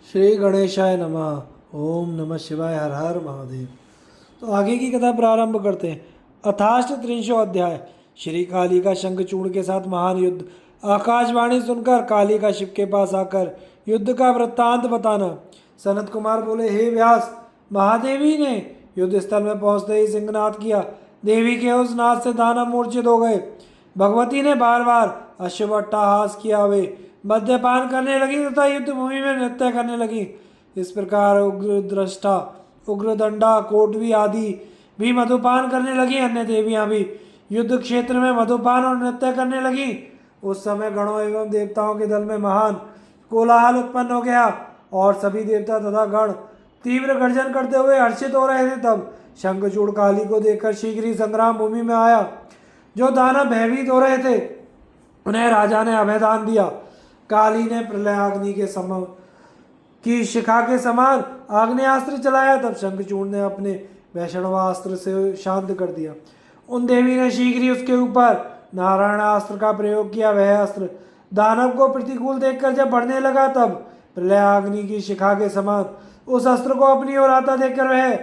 श्री गणेशाय नमः। ओम नमः शिवाय। हर हर महादेव। तो आगे की कथा प्रारंभ करते हैं। अथाष्ट त्रिंशो अध्याय। श्री काली का शंखचूड़ के साथ महान युद्ध। आकाशवाणी सुनकर काली का शिव के पास आकर युद्ध का वृत्तांत बताना। सनत कुमार बोले, हे व्यास, महादेवी ने युद्ध स्थल में पहुंचते ही सिंहनाद किया। देवी के उस नाद से दानव मूर्छित हो गए। भगवती ने बार बार अश्व अट्टहास किया। वे मद्यपान करने लगी तथा युद्ध भूमि में नृत्य करने लगी। इस प्रकार उग्र दृष्टा, उग्र दंडा, कोटवी आदि भी मधुपान करने लगी। अन्य देवियां भी युद्ध क्षेत्र में मधुपान और नृत्य करने लगी। उस समय गणों एवं देवताओं के दल में महान कोलाहल उत्पन्न हो गया और सभी देवता तथा गण तीव्र गर्जन करते हुए हर्षित हो रहे थे। तब शंखचूड़ काली को देखकर शीघ्र ही संग्राम भूमि में आया। जो दानव भयभीत हो रहे थे उन्हें राजा ने अभयदान दिया। काली ने प्रलयाग्नि के सम की शिखा के समान आग्नेयास्त्र चलाया। तब शंखचूड़ ने अपने वैष्णवास्त्र से शांत कर दिया। उन देवी ने शीघ्र ही उसके ऊपर नारायणास्त्र का प्रयोग किया। वह अस्त्र दानव को प्रतिकूल देखकर जब बढ़ने लगा तब प्रलयाग्नि की शिखा के समान उस अस्त्र को अपनी ओर आता देखकर वह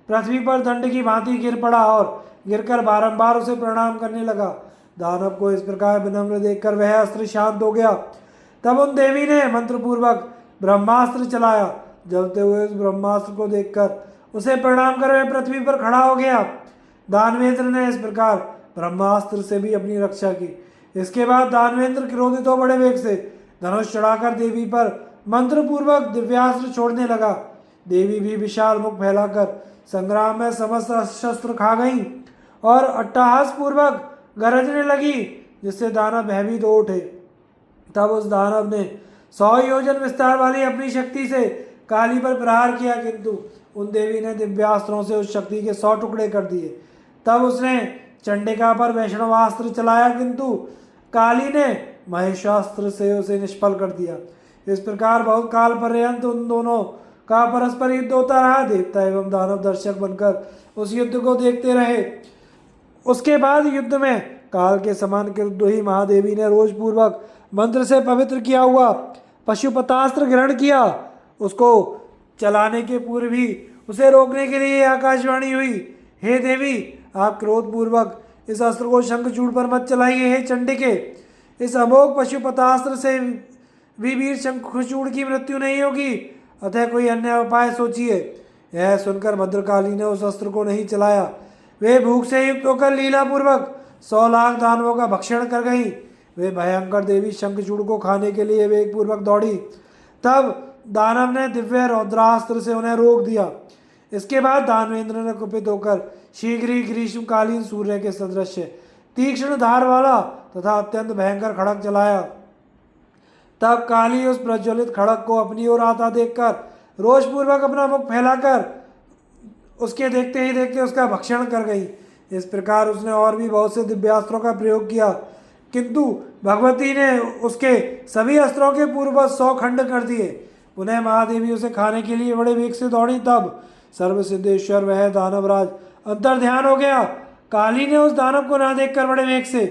पृथ्वी पर दंड की भांति गिर पड़ा और गिरकर बारंबार उसे प्रणाम करने लगा। दानव को इस प्रकार विनम्र देखकर वह अस्त्र शांत हो गया। तब उन देवी ने मंत्रपूर्वक ब्रह्मास्त्र चलाया। जलते हुए उस ब्रह्मास्त्र को देखकर उसे प्रणाम कर वह पृथ्वी पर खड़ा हो गया। दानवेंद्र ने इस प्रकार ब्रह्मास्त्र से भी अपनी रक्षा की। इसके बाद दानवेंद्र क्रोधित हो बड़े वेग से धनुष चढ़ाकर देवी पर मंत्रपूर्वक दिव्यास्त्र छोड़ने लगा। देवी भी विशाल मुख फैलाकर संग्राम में समस्त शस्त्र खा गई और अट्टहास पूर्वक गरजने लगी, जिससे दानव भयभीत हो उठे। तब उस दानव ने 100 योजन विस्तार वाली अपनी शक्ति से काली पर प्रहार किया, किंतु उन देवी ने दिव्यास्त्रों से उस शक्ति के 100 टुकड़े कर दिए। तब उसने चंडिका पर वैष्णवास्त्र चलाया, किंतु काली ने महेशास्त्र से उसे निष्फल कर दिया। इस प्रकार बहुत काल पर्यंत उन दोनों का परस्पर युद्ध होता रहा। देवता एवं दानव दर्शक बनकर उस युद्ध को देखते रहे। उसके बाद युद्ध में काल के समान क्रुद्धोही महादेवी ने रोषपूर्वक मंत्र से पवित्र किया हुआ पशुपतास्त्र ग्रहण किया। उसको चलाने के पूर्व ही उसे रोकने के लिए आकाशवाणी हुई, हे देवी, आप क्रोधपूर्वक इस अस्त्र को शंखचूड़ पर मत चलाइए। हे चंडिके, इस अमोघ पशुपतास्त्र से वीर शंखचूड़ की मृत्यु नहीं होगी, अतः कोई अन्य उपाय सोचिए। यह सुनकर भद्रकाली ने उस अस्त्र को नहीं चलाया। वे भूख से युक्त होकर लीलापूर्वक 100 लाख दानवों का भक्षण कर गई। वे भयंकर देवी शंखचूड़ को खाने के लिए वेगपूर्वक दौड़ी। तब दानव ने दिव्य रौद्रास्त्र से उन्हें रोक दिया। इसके बाद दानवेंद्र ने कुपित होकर शीघ्र ही ग्रीष्मकालीन सूर्य के सदृश तीक्ष्ण धार वाला तथा अत्यंत भयंकर खड़ग चलाया। तब काली उस प्रज्वलित खड़ग को अपनी ओर आता देखकर रोषपूर्वक अपना मुख फैलाकर उसके देखते ही देखते उसका भक्षण कर गई। इस प्रकार उसने और भी बहुत से दिव्यास्त्रों का प्रयोग किया, किंतु भगवती ने उसके सभी अस्त्रों के पूर्व 100 खंड कर दिए। पुनः महादेवी उसे खाने के लिए बड़े वेग से दौड़ी। तब सर्वसिद्धेश्वर वह दानवराज अंतर ध्यान हो गया। काली ने उस दानव को ना देखकर बड़े वेग से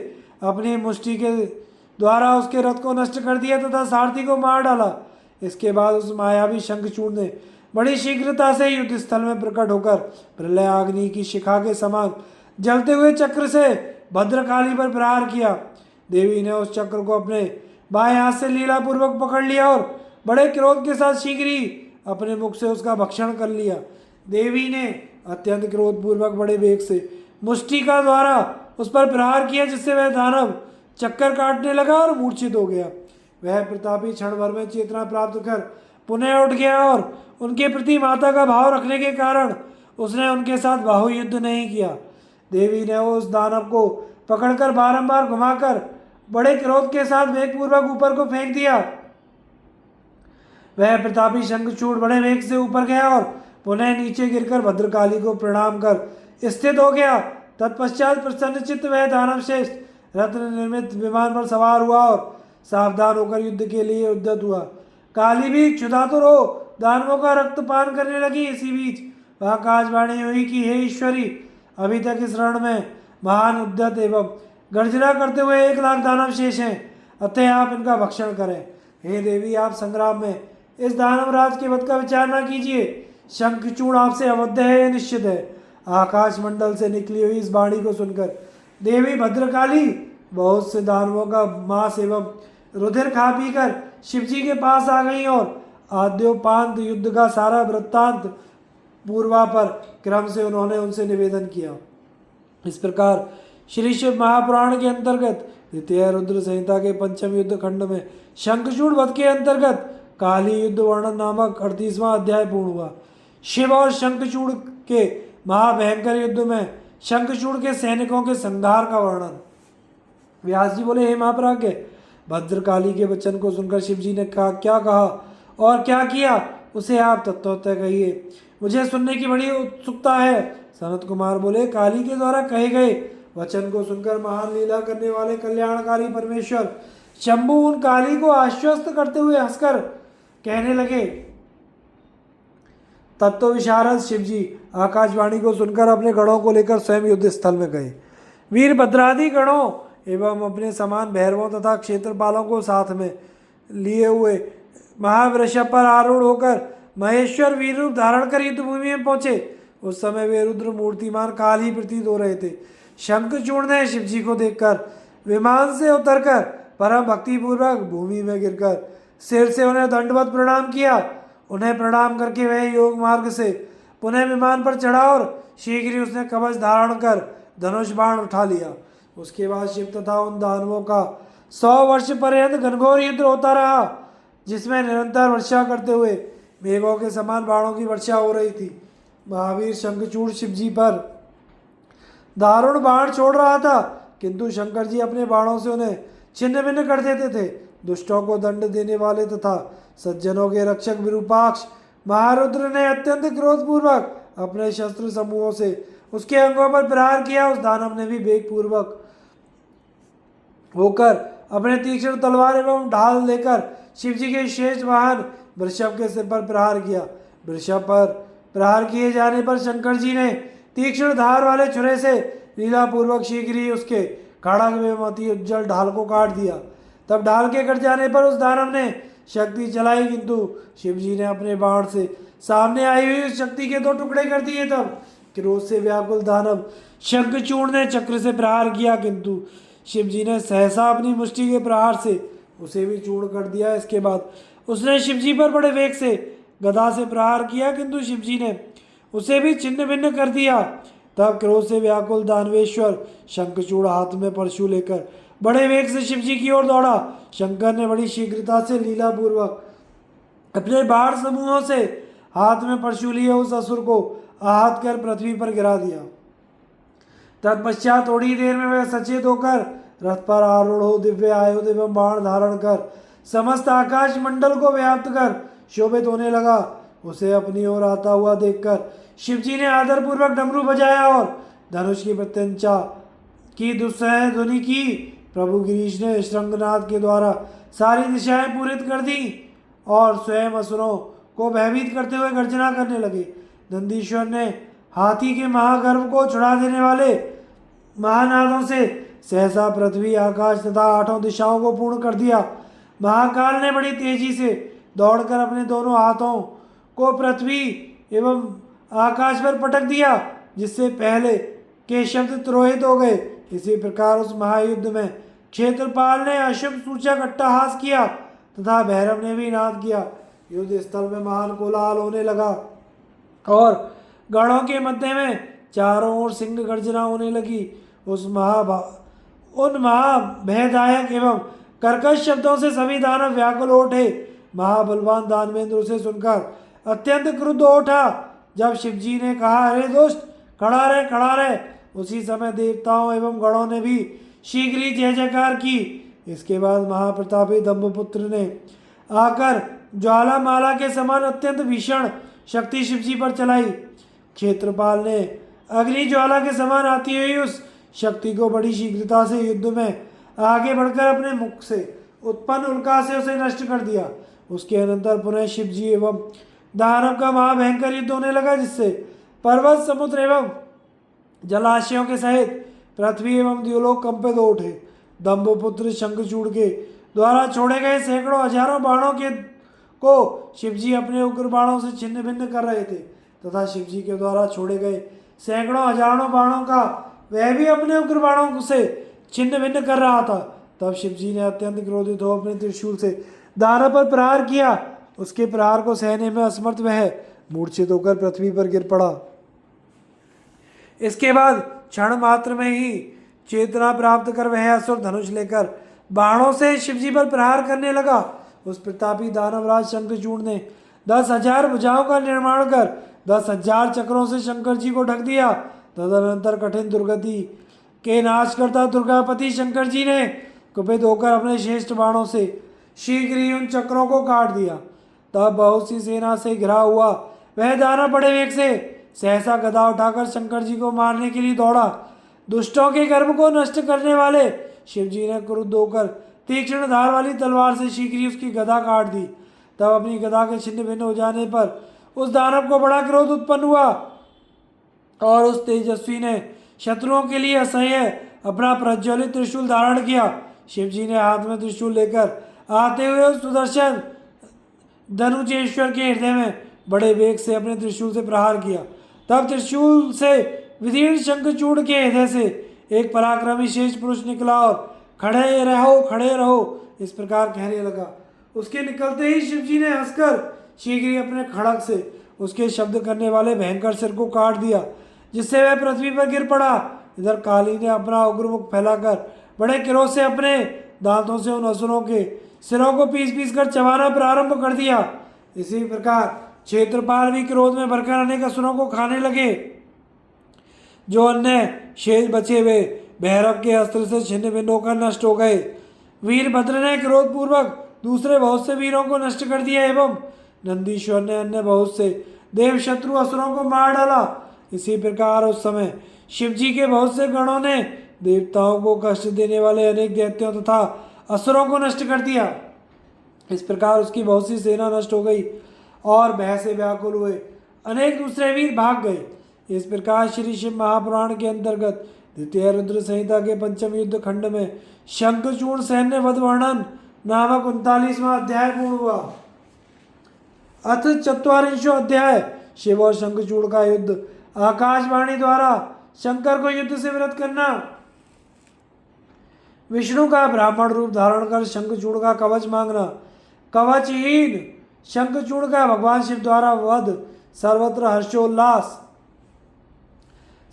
अपनी मुष्टि के द्वारा उसके रथ को नष्ट कर दिया तथा सारथी को मार डाला। इसके बाद उस मायावी शंखचूड़ ने बड़ी शीघ्रता से युद्ध स्थल में प्रकट होकर प्रलयाग्नि की शिखा के समान जलते हुए चक्र से भद्रकाली पर प्रहार किया। देवी ने उस चक्र को अपने बाएं हाथ से लीलापूर्वक पकड़ लिया और बड़े क्रोध के साथ शीघ्र ही अपने मुख से उसका भक्षण कर लिया। देवी ने अत्यंत क्रोधपूर्वक बड़े वेग से मुष्टि का द्वारा उस पर प्रहार किया, जिससे वह दानव चक्कर काटने लगा और मूर्छित हो गया। वह प्रतापी क्षण भर में चेतना प्राप्त कर पुनः उठ गया और उनके प्रति माता का भाव रखने के कारण उसने उनके साथ बाहु युद्ध नहीं किया। देवी ने उस दानव को पकड़कर बारंबार घुमाकर बड़े क्रोध के साथ वेगपूर्वक ऊपर को फेंक दिया। वह प्रतापी शंखचूड़ बड़े वेग से ऊपर गया और पुनः नीचे गिरकर भद्रकाली को प्रणाम कर स्थित हो गया। तत्पश्चात प्रसन्नचित्त वह दानव श्रेष्ठ रत्न निर्मित विमान पर सवार हुआ और सावधान होकर युद्ध के लिए उद्यत हुआ। काली भी क्षुधातुर हो दानवों का रक्तपान करने लगी। इसी बीच वह आकाशवाणी हुई कि हे ईश्वरी, अभी तक इस रण में महान उद्यत एवं गर्जना करते हुए 1 लाख दानव शेष हैं, अतः आप इनका भक्षण करें। हे देवी, आप संग्राम में इस दानवराज के वध का विचार न कीजिए। शंखचूड़ आपसे अवध्य है, ये निश्चित है। आकाश मंडल से निकली हुई इस वाणी को सुनकर देवी भद्रकाली बहुत से दानवों का मांस एवं रुधिर खा पी कर शिवजी के पास आ गई और आद्योपांत युद्ध का सारा वृत्तांत पूर्वापर क्रम से उन्होंने उनसे निवेदन किया। इस प्रकार श्री शिव महापुराण के अंतर्गत द्वितीय रुद्र संहिता के पंचम युद्ध खंड में शंखचूड़ वध के अंतर्गत काली युद्ध वर्णन नामक 38वां अध्याय पूर्ण हुआ। शिव और शंखचूड़ के महाभयंकर युद्ध में शंखचूड़ के सैनिकों के संहार का वर्णन। व्यास जी बोले, हे महाप्राज्ञ, भद्रकाली के वचन को सुनकर शिव जी ने क्या कहा और क्या किया उसे आप तत्वतः कहिए, मुझे सुनने की बड़ी उत्सुकता है। सनत कुमार बोले, काली के द्वारा कहे गए वचन को सुनकर महान लीला करने वाले कल्याणकारी परमेश्वर शंभु उन काली को आश्वस्त करते हुए हंसकर कहने लगे। तत्व विशारद शिवजी आकाशवाणी को सुनकर अपने गणों को लेकर स्वयं युद्ध स्थल में गए। वीरभद्रादि गणों एवं अपने समान भैरवों तथा क्षेत्रपालों को साथ में लिए हुए महावृषभ पर आरूढ़ होकर महेश्वर वीर रूप धारण कर युद्ध भूमि में पहुंचे। उस समय वे रुद्र मूर्तिमान काल ही प्रतीत हो रहे थे। शंखचूड़ ने शिवजी को देखकर विमान से उतरकर परम भक्तिपूर्वक भूमि में गिरकर सिर से उन्हें दंडवत प्रणाम किया। उन्हें प्रणाम करके वह योग मार्ग से पुनः विमान पर चढ़ा और शीघ्र ही उसने कवच धारण कर धनुष बाण उठा लिया। उसके बाद शिव तथा उन दानवों का 100 वर्ष पर्यंत घनघोर युद्ध होता रहा, जिसमें निरंतर वर्षा करते हुए मेघों के समान बाणों की वर्षा हो रही थी। महावीर शंखचूड़ शिवजी पर दारुण बाण छोड़ रहा था, किंतु शंकर जी अपने बाणों से उन्हें छिन्न भिन्न कर देते थे। दुष्टों को दंड देने वाले तथा सज्जनों के रक्षक विरूपाक्ष महारुद्र ने अत्यंत क्रोधपूर्वक अपने शस्त्र समूहों से उसके अंगों पर प्रहार किया। उस दानव ने भी वेगपूर्वक होकर अपने तीक्ष्ण तलवार एवं ढाल लेकर शिवजी के श्रेष्ठ वाहन वृषभ के सिर पर प्रहार किया। वृषभ पर प्रहार किए जाने पर शंकर जी ने तीक्ष्ण धार वाले छुरे से लीलापूर्वक शीघ्र ही उसके खड़ग एवं अति उज्जवल ढाल को काट दिया। तब ढाल के कट जाने पर उस दानव ने शक्ति चलाई, किंतु शिवजी ने अपने बाण से सामने आई हुई उस शक्ति के 2 टुकड़े कर दिए। तब क्रोध से व्याकुल दानव शंखचूड़ ने चक्र से प्रहार किया, किंतु शिवजी ने सहसा अपनी मुष्टि के प्रहार से उसे भी चूर्ण कर दिया। इसके बाद उसने शिवजी पर बड़े वेग से गदा से प्रहार किया, किंतु शिवजी ने उसे भी छिन्न भिन्न कर दिया। तब क्रोध से व्याकुल दानवेश्वर शंखचूड़ हाथ में परशु लेकर बड़े वेग से शिवजी की ओर दौड़ा। शंकर ने बड़ी शीघ्रता से लीलापूर्वक अपने बाण समूहों से हाथ में परशु लिए उस असुर को आहत कर पृथ्वी पर गिरा दिया। तत्पश्चात थोड़ी देर में वह सचेत होकर रथ पर आरूढ़ हो दिव्य आयुध एवं बाण धारण कर समस्त आकाश मंडल को व्याप्त कर शोभित होने लगा। उसे अपनी ओर आता हुआ देखकर शिवजी ने आदरपूर्वक डमरू बजाया और धनुष की प्रत्यंचा की दुस्सह ध्वनि की। प्रभु गिरीश ने श्रृंगनाद के द्वारा सारी दिशाएं पूरित कर दी और स्वयं असुरों को भयभीत करते हुए गर्जना करने लगे। नंदीश्वर ने हाथी के महागर्व को छुड़ा देने वाले महानादों से सहसा पृथ्वी, आकाश तथा 8 दिशाओं को पूर्ण कर दिया। महाकाल ने बड़ी तेजी से दौड़कर अपने दोनों हाथों को पृथ्वी एवं आकाश पर पटक दिया, जिससे पहले के शब्द तिरोहित हो गए। इसी प्रकार उस महायुद्ध में क्षेत्रपाल ने अशुभ सूचक अट्टहास किया तथा भैरव ने भी नाद किया। युद्ध स्थल में महान कोलाहल होने लगा और गणों के मध्य में चारों ओर सिंह गर्जना होने लगी। उन महाभयदायक एवं कर्कश शब्दों से सभी दानव व्याकुल हो उठे। महाबलवान दानवेंद्र उसे सुनकर अत्यंत क्रुद्ध हो उठा। जब शिवजी ने कहा, अरे दुष्ट, खड़ा रहे, खड़ा रहे, उसी समय देवताओं एवं गणों ने भी शीघ्र ही जय जयकार की। इसके बाद महाप्रतापी दंभपुत्र ने आकर ज्वालामाला के समान अत्यंत भीषण शक्ति शिवजी पर चलाई। क्षेत्रपाल ने अग्नि ज्वाला के समान आती हुई उस शक्ति को बड़ी शीघ्रता से युद्ध में आगे बढ़कर अपने मुख से उत्पन्न उल्का से उसे नष्ट कर दिया। उसके अनंतर पुनः शिवजी एवं दानव का महाभयंकर युद्ध होने लगा, जिससे पर्वत, समुद्र एवं जलाशयों के सहित पृथ्वी एवं द्युलोक कंपित हो उठे। दंभपुत्र शंखचूड़ के द्वारा छोड़े गए सैकड़ों हजारों बाणों को शिवजी अपने उग्र बाणों से छिन्न भिन्न कर रहे थे तथा शिवजी के द्वारा छोड़े गए सैकड़ों हजारों बाणों का वह भी अपने उग्र बाणों से छिन्न भिन्न कर रहा था। तब शिवजी ने अत्यंत क्रोधित हो अपने त्रिशूल से दानव पर प्रहार किया। उसके प्रहार को सहने में असमर्थ वह मूर्छित होकर पृथ्वी पर गिर पड़ा। इसके बाद क्षण मात्र में ही चेतना प्राप्त कर वह असुर धनुष लेकर बाणों से शिवजी पर प्रहार करने लगा। उस प्रतापी दानवराज शंखचूड़ ने 10,000 भुजाओं का निर्माण कर 10,000 चक्रों से शंकर जी को ढक दिया। तदनंतर कठिन दुर्गति के नाश करता दुर्गापति शंकर जी ने कुपित होकर अपने श्रेष्ठ बाणों से शीघ्र ही उन चक्रों को काट दिया। तब बहुत सी सेना से घिरा हुआ वह दानव बड़े वेग से सहसा गदा उठाकर शंकर जी को मारने के लिए दौड़ा। दुष्टों के गर्भ को नष्ट करने वाले शिवजी ने क्रुद्ध होकर तीक्ष्ण धार वाली तलवार से शीघ्र ही उसकी गदा काट दी। तब अपनी गदा के छिन्न भिन्न हो जाने पर उस दानव को बड़ा क्रोध उत्पन्न हुआ और उस तेजस्वी ने शत्रुओं के लिए असह्य अपना प्रज्वलित त्रिशूल धारण किया। शिवजी ने हाथ में त्रिशूल लेकर आते हुए उस सुदर्शन धनुजेश्वर के हृदय में बड़े वेग से अपने त्रिशूल से प्रहार किया। तब त्रिशूल से विदीर्ण शंखचूड़ के हृदय से एक पराक्रमी शेष पुरुष निकला और खड़े रहो इस प्रकार कहने लगा। उसके निकलते ही शिवजी ने हंसकर शीघ्र ही अपने खड़ग से उसके शब्द करने वाले भयंकर सिर को काट दिया, जिससे वह पृथ्वी पर गिर पड़ा। इधर काली ने अपना उग्र मुख फैलाकर बड़े क्रोध से अपने दांतों से उन असुरों के सिरों को पीस कर चबाना प्रारंभ कर दिया। इसी प्रकार क्षेत्रपाल भी क्रोध में भरकर अनेक असुरों को खाने लगे। जो अन्य शेष बचे हुए भैरव के अस्त्र से छिन्न भिन्न होकर नष्ट हो गए। वीरभद्र ने क्रोधपूर्वक दूसरे बहुत से वीरों को नष्ट कर दिया एवं नंदीश्वर ने अन्य बहुत से देव शत्रु असुरों को मार डाला। इसी प्रकार उस समय शिवजी के बहुत से गणों ने देवताओं को कष्ट देने वाले अनेक दैत्यों तथा असुरों को नष्ट कर दिया। इस प्रकार उसकी बहुत सी सेना नष्ट हो गई और भय से व्याकुल हुए अनेक दूसरे वीर भाग गए। इस प्रकार श्री शिव महापुराण के अंतर्गत द्वितीय रुद्र संहिता के पंचम युद्ध खंड में शंखचूड़ सैन्य वध वर्णन नामक 39वां अध्याय पूर्ण हुआ। अथ 44वां अध्याय शिव और शंखचूड़ का युद्ध। आकाशवाणी द्वारा शंकर को युद्ध से विरत करना। विष्णु का ब्राह्मण रूप धारण कर शंखचूड़ का कवच मांगना। कवचहीन शंखचूड़ का भगवान शिव द्वारा वध। सर्वत्र हर्षोल्लास।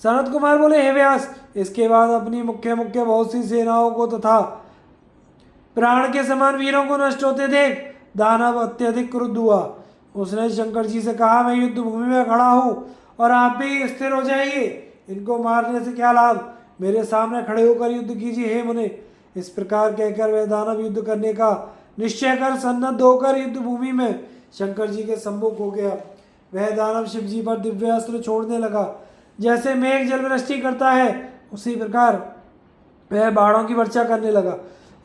सनत कुमार बोले, हे व्यास, इसके बाद अपनी मुख्य बहुत सी सेनाओं को तथा प्राण के समान वीरों को नष्ट होते देख दानव अत्यधिक क्रुद्ध हुआ। उसने शंकर जी से कहा, मैं युद्ध भूमि में खड़ा हूँ और आप भी स्थिर हो जाइए। इनको मारने से क्या लाभ, मेरे सामने खड़े होकर युद्ध कीजिए हे मुने। इस प्रकार कहकर वह दानव युद्ध करने का निश्चय कर सन्नद्ध होकर युद्ध भूमि में शंकर जी के सम्मुख हो गया। वह दानव शिव जी पर दिव्य अस्त्र छोड़ने लगा। जैसे मेघ जलवृष्टि करता है उसी प्रकार वह बाणों की वर्षा करने लगा।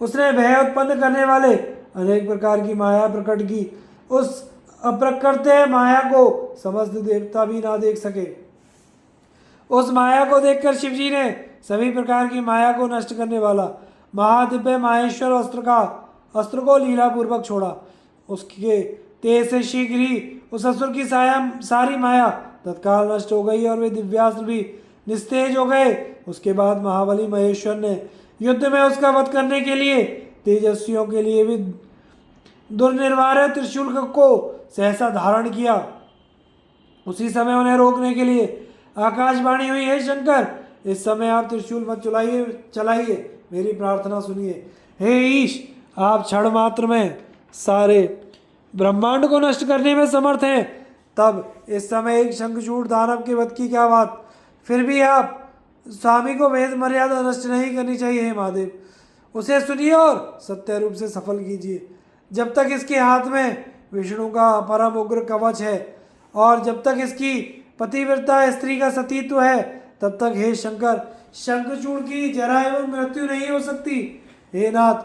उसने भय उत्पन्न करने वाले अनेक प्रकार की माया प्रकट की। उस अप्रकृत माया को समस्त देवता भी ना देख सके। उस माया को देखकर शिवजी ने सभी प्रकार की माया को नष्ट करने वाला महादिव्य माहेश्वर अस्त्र को लीला पूर्वक छोड़ा। उसके तेज से शीघ्र ही उस असुर की सारी माया तत्काल नष्ट हो गई और वे दिव्यास्त्र भी निस्तेज हो गए। उसके बाद महाबली महेश्वर ने युद्ध में उसका वध करने के लिए तेजस्वियों के लिए भी दुर्निर्वार त्रिशूल को सहसा धारण किया। उसी समय उन्हें रोकने के लिए आकाशवाणी हुई, हे शंकर, इस समय आप त्रिशूल मत चलाइए, मेरी प्रार्थना सुनिए। हे ईश, आप क्षण मात्र में सारे ब्रह्मांड को नष्ट करने में समर्थ हैं। तब इस समय एक शंखचूड़ दानव के वध की क्या बात, फिर भी आप स्वामी को वेद मर्यादा नष्ट नहीं करनी चाहिए। हे महादेव, उसे सुनिए और सत्य रूप से सफल कीजिए। जब तक इसके हाथ में विष्णु का परम उग्र कवच है और जब तक इसकी पतिव्रता स्त्री का सतीत्व है तब तक हे शंकर शंखचूड़ की जरा एवं मृत्यु नहीं हो सकती। हे नाथ,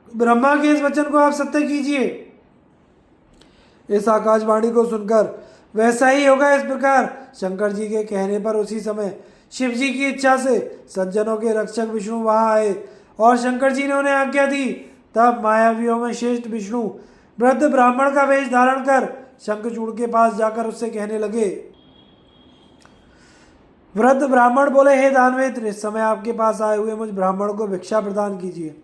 ब्रह्मा के इस वचन को आप सत्य कीजिए। इस आकाशवाणी को सुनकर वैसा ही होगा। इस प्रकार शंकर जी के कहने पर उसी समय शिव जी की इच्छा से सज्जनों के रक्षक विष्णु वहां आए और शंकर जी ने उन्हें आज्ञा दी। तब मायावियों में श्रेष्ठ विष्णु वृद्ध ब्राह्मण का वेश धारण कर शंखचूड़ के पास जाकर उससे कहने लगे। वृद्ध ब्राह्मण बोले, हे दानवेंद्र, इस समय आपके पास आए हुए मुझ ब्राह्मण को भिक्षा प्रदान कीजिए।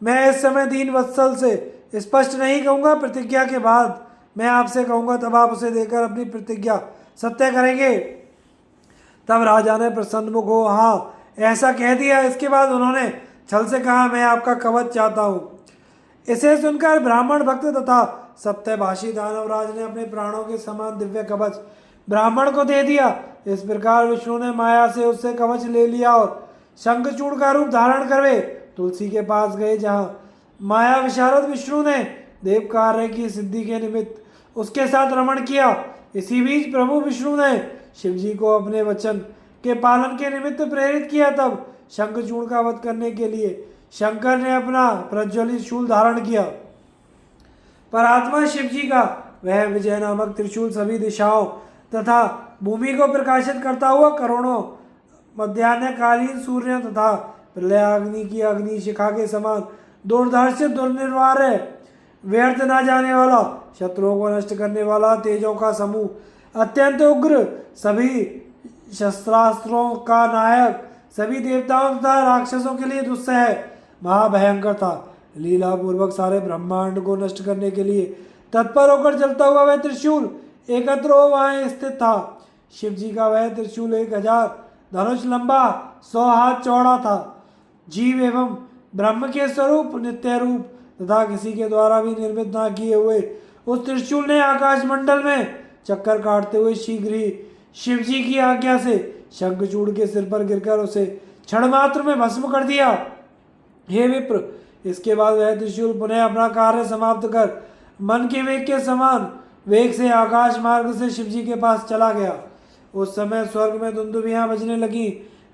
मैं इस समय दीन वत्सल से स्पष्ट नहीं कहूँगा, प्रतिज्ञा के बाद मैं आपसे कहूँगा, तब आप उसे देकर अपनी प्रतिज्ञा सत्य करेंगे। तब राजा ने प्रसन्नमुख हो हाँ ऐसा कह दिया। इसके बाद उन्होंने छल से कहा, मैं आपका कवच चाहता हूँ। इसे सुनकर ब्राह्मण भक्त तथा सत्यभाषी दानवराज ने अपने प्राणों के समान दिव्य कवच ब्राह्मण को दे दिया। इस प्रकार विष्णु ने माया से उससे कवच ले लिया और शंखचूड़ का रूप धारण करवे तुलसी के पास गए, जहाँ माया विशारद विष्णु ने देव कार्य की सिद्धि के निमित्त उसके साथ रमण किया। इसी बीच प्रभु विष्णु ने शिव जी को अपने वचन के पालन के निमित्त प्रेरित किया। तब शंखचूड़ का वध करने के लिए शंकर ने अपना प्रज्वलित शूल धारण किया। परात्मा शिव जी का वह विजय नामक त्रिशूल सभी दिशाओं तथा भूमि को प्रकाशित करता हुआ करोड़ों मध्याह्नकालीन सूर्य तथा प्रलयाग्नि की अग्नि शिखा के समान दुर्धर्ष दुर्निर्वार व्यर्थ ना जाने वाला, शत्रुओं को नष्ट करने वाला, तेजों का समूह, अत्यंत उग्र, सभी शस्त्रास्त्रों का नायक, सभी देवताओं तथा राक्षसों के लिए दुस्सह महाभयंकर था। लीला पूर्वक सारे ब्रह्मांड को नष्ट करने के लिए तत्पर होकर चलता हुआ वह त्रिशूल एकत्र हो वहां स्थित था। शिव जी का वह त्रिशूल 1000 धनुष लंबा 100 हाथ चौड़ा था। जीव एवं ब्रह्म के स्वरूप नित्य रूप तथा किसी के द्वारा भी निर्मित न किए हुए उस त्रिशूल ने आकाश मंडल में चक्कर काटते हुए शीघ्र ही शिव जी की आज्ञा से शंखचूड़ के सिर पर गिरकर उसे क्षण मात्र में भस्म कर दिया। हे विप्र, इसके बाद वह त्रिशूल पुनः अपना कार्य समाप्त कर मन के वेग के समान वेग से आकाश मार्ग से शिव जी के पास चला गया। उस समय स्वर्ग में दुंदुभियां बजने लगी,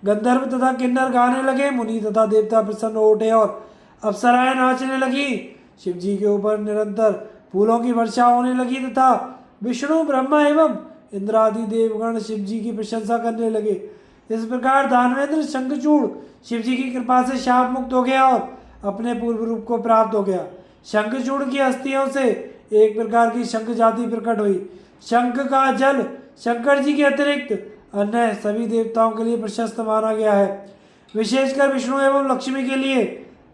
गंधर्व तथा किन्नर गाने लगे, मुनि तथा देवता प्रसन्न हो उठे और अप्सराएं नाचने लगी। शिव जी के ऊपर निरंतर फूलों की वर्षा होने लगी तथा विष्णु ब्रह्मा एवं इंद्र आदि देवगण शिव जी की प्रशंसा करने लगे। इस प्रकार दानवेंद्र शंखचूड़ शिव जी की कृपा से शाप मुक्त हो गया और अपने पूर्व रूप को प्राप्त हो गया। शंखचूड़ की अस्थियों से एक प्रकार की शंख जाति प्रकट हुई। शंख का जल शंकर जी के अतिरिक्त अन्य सभी देवताओं के लिए प्रशस्त माना गया है, विशेषकर विष्णु एवं लक्ष्मी के लिए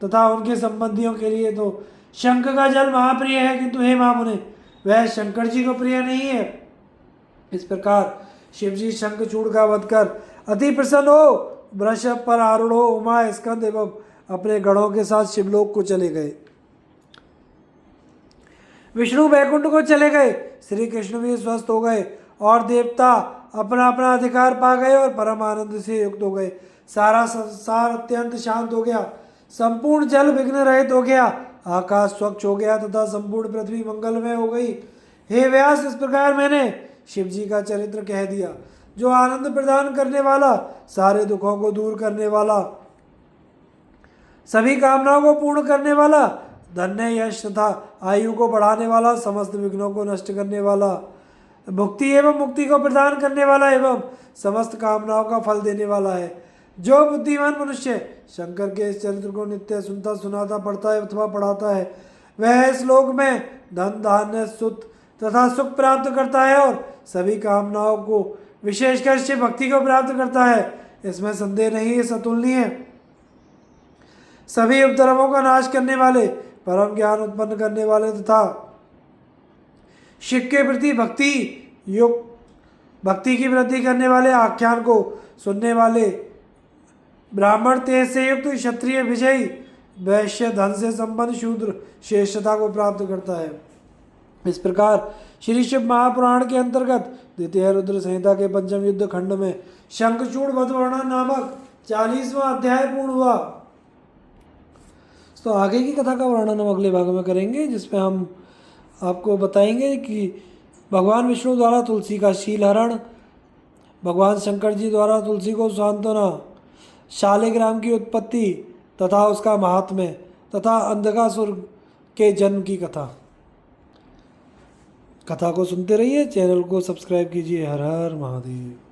तथा उनके संबंधियों के लिए तो शंख का जल महाप्रिय है, किंतु हे महामुने वह शंकर जी को प्रिय नहीं है। इस प्रकार शिव जी शंखचूड़ का वध कर अति प्रसन्न हो वृषभ पर आरूढ़ हो उमा स्कंद एवं अपने गणों के साथ शिवलोक को चले गए। विष्णु वैकुंठ को चले गए, श्री कृष्ण भी स्वस्थ हो गए और देवता अपना अपना अधिकार पा गए और परम आनंद से युक्त हो गए। सारा संसार अत्यंत शांत हो गया, संपूर्ण जल विघ्न रहित हो गया, आकाश स्वच्छ हो गया तथा संपूर्ण पृथ्वी मंगलमय हो गई। हे व्यास, इस प्रकार मैंने शिव जी का चरित्र कह दिया, जो आनंद प्रदान करने वाला, सारे दुखों को दूर करने वाला, सभी कामनाओं को पूर्ण करने वाला, धन्य यश तथा आयु को बढ़ाने वाला, समस्त विघ्नों को नष्ट करने वाला, भुक्ति एवं मुक्ति को प्रदान करने वाला एवं समस्त कामनाओं का फल देने वाला है। जो बुद्धिमान मनुष्य शंकर के इस चरित्र को नित्य सुनता सुनाता पढ़ता है अथवा पढ़ाता है, वह इस लोक में धन धान्य सुख तथा सुख प्राप्त करता है और सभी कामनाओं को विशेषकर से भक्ति को प्राप्त करता है। इसमें संदेह नहीं है, अतुलनीय है। सभी उपद्रवों का नाश करने वाले, परम ज्ञान उत्पन्न करने वाले तथा शिव के प्रति भक्ति की वृद्धि करने वाले, आख्यान को सुनने वाले, ब्राह्मण तेज से युक्त, क्षत्रिय विजयी, वैश्य धन से संपन्न, शूद्र श्रेष्ठता को प्राप्त करता है। इस प्रकार श्री शिव महापुराण के अंतर्गत द्वितीय रुद्र संहिता के पंचम युद्ध खंड में शंखचूड़ वध वर्णन नामक 40वां अध्याय पूर्ण हुआ। तो आगे की कथा का वर्णन हम अगले भाग में करेंगे, जिसमें हम आपको बताएंगे कि भगवान विष्णु द्वारा तुलसी का शीलहरण, भगवान शंकर जी द्वारा तुलसी को सांत्वना, शालिग्राम की उत्पत्ति तथा उसका महात्म्य तथा अंधकासुर के जन्म की कथा। कथा को सुनते रहिए, चैनल को सब्सक्राइब कीजिए। हर हर महादेव।